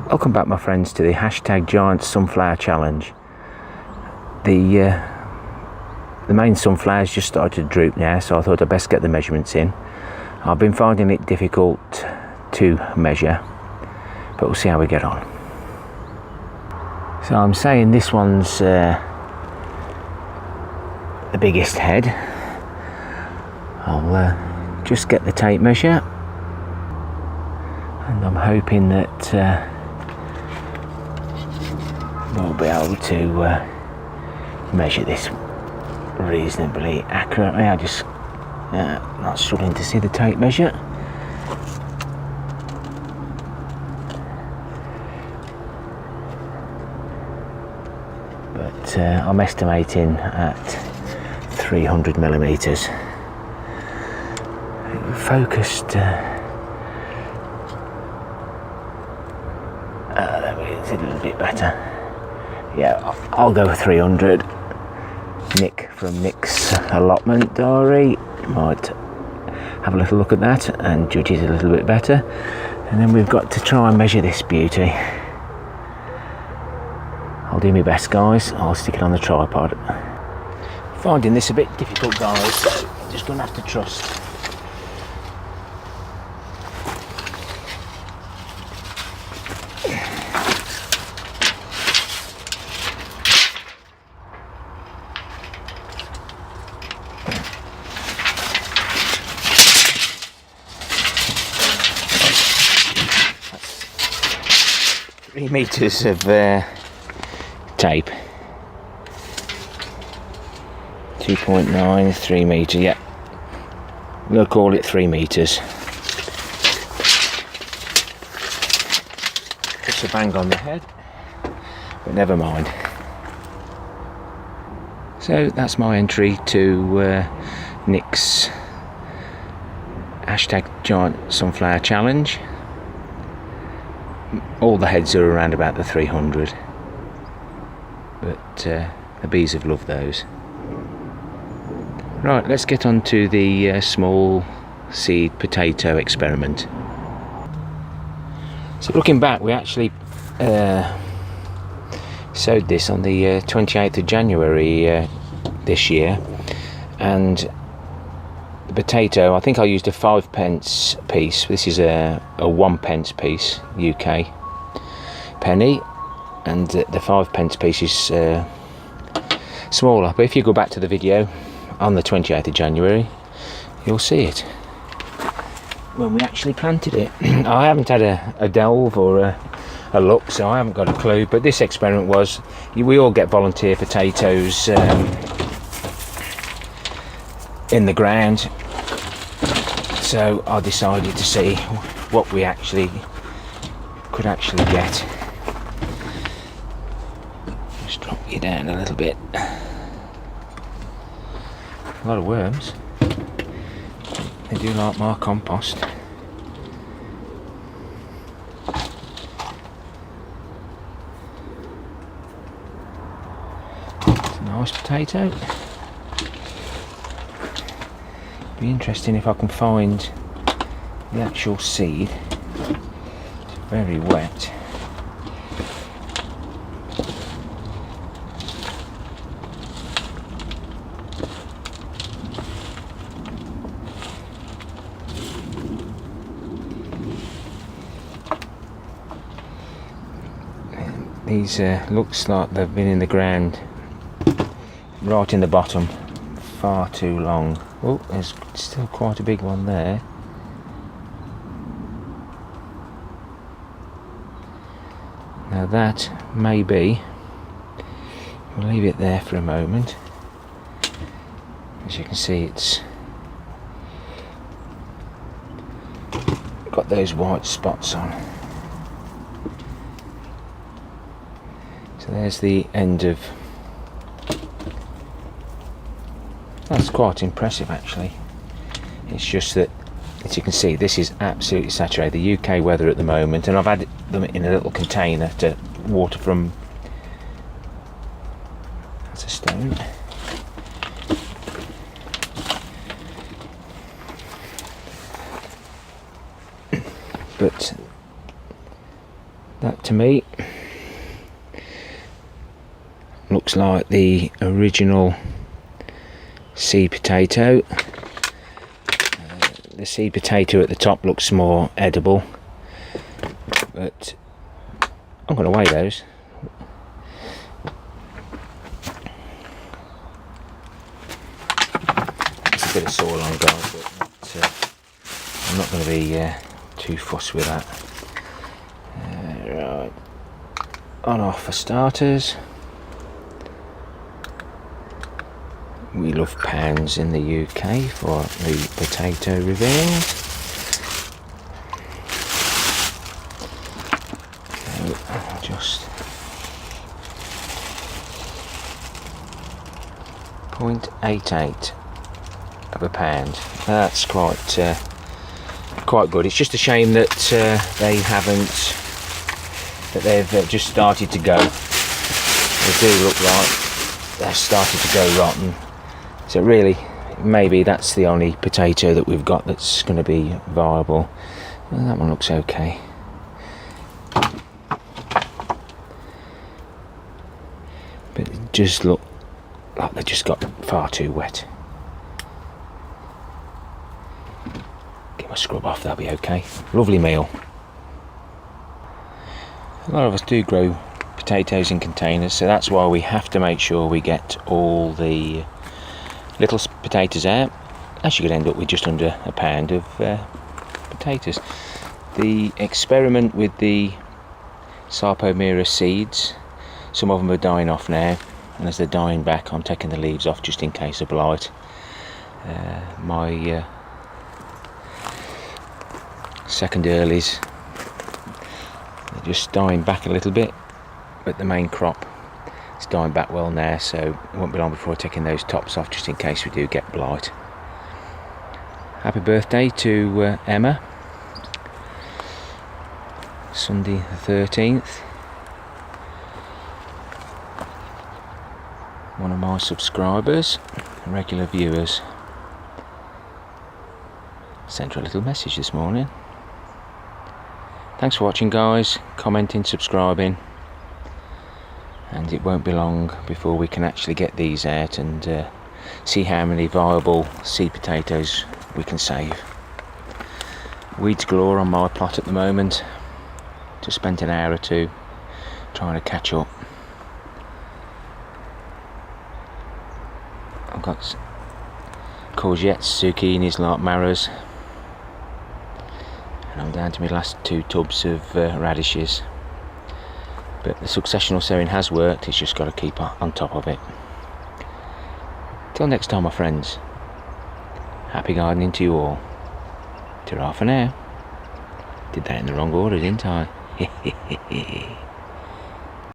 Welcome back, my friends, to the hashtag Giant Sunflower Challenge. The main sunflowers just started to droop now, so I thought I'd best get the measurements in. I've been finding it difficult to measure, but we'll see how we get on. So I'm saying this one's the biggest head. I'll just get the tape measure, and I'm hoping that we'll be able to measure this reasonably accurately. I just not struggling to see the tape measure. But I'm estimating at 300 millimeters. Focused. There we go, it's a little bit better. Yeah, I'll go with 300. Nick from Nick's allotment diary might have a little look at that and judge it a little bit better. And then we've got to try and measure this beauty. I'll do my best, guys. I'll stick it on the tripod. Finding this a bit difficult, guys, so I'm just going to have to trust. That's 3 meters of tape. 2.9, 3 meter, yeah. We'll call it 3 meters. Just a bang on the head, but never mind. So that's my entry to Nick's hashtag Giant Sunflower Challenge. All the heads are around about the 300, but the bees have loved those. Right, let's get on to the small seed potato experiment. So looking back, we actually sowed this on the 28th of January this year, and the potato, I think I used a 5p piece. This is a 1p piece, UK penny, and the 5p piece is smaller. But if you go back to the video on the 28th of January, you'll see it when we actually planted it. I haven't had a delve or a look, so I haven't got a clue, but this experiment was, we all get volunteer potatoes in the ground, so I decided to see what we could actually get. Just drop you down a little bit. A lot of worms. They do like my compost. It's a nice potato. Be interesting if I can find the actual seed. It's very wet. These looks like they've been in the ground right in the bottom far too long. Oh, there's still quite a big one there. Now that may be, we'll leave it there for a moment. As you can see, it's got those white spots on. So there's the end of. That's quite impressive, actually. It's just that, as you can see, this is absolutely saturated. The UK weather at the moment, and I've had them in a little container to water from. That's a stone. But That to me looks like the original seed potato. The seed potato at the top looks more edible, but I'm going to weigh those. It's a bit of soil on, guys, but I'm not going to be too fussed with that. Right, on off for starters. We love pounds in the UK for the potato reveal. So just 0.88 of a pound. That's quite good. It's just a shame that they've just started to go. They do look like they're starting to go rotten. So really, maybe that's the only potato that we've got that's going to be viable. Well, that one looks okay. But it just look like they just got far too wet. Get my scrub off, that'll be okay. Lovely meal. A lot of us do grow potatoes in containers, so that's why we have to make sure we get all the little potatoes out. As you could end up with just under a pound of potatoes. The experiment with the Sarpomira seeds, some of them are dying off now, and as they're dying back I'm taking the leaves off just in case of blight. My second earlies, they're just dying back a little bit, but the main crop is dying back well now, so it won't be long before taking those tops off just in case we do get blight. Happy birthday to Emma, Sunday the 13th, one of my subscribers, regular viewers. Sent her a little message this morning. Thanks for watching, guys, commenting, subscribing, and it won't be long before we can actually get these out and see how many viable seed potatoes we can save. Weeds galore on my plot at the moment. Just spent an hour or two trying to catch up. I've got courgettes, zucchinis like marrows, and I'm down to my last 2 tubs of radishes. But the successional sowing has worked, it's just got to keep on top of it. Till next time, my friends, happy gardening to you all. Ta-ra for now. Did that in the wrong order, didn't I?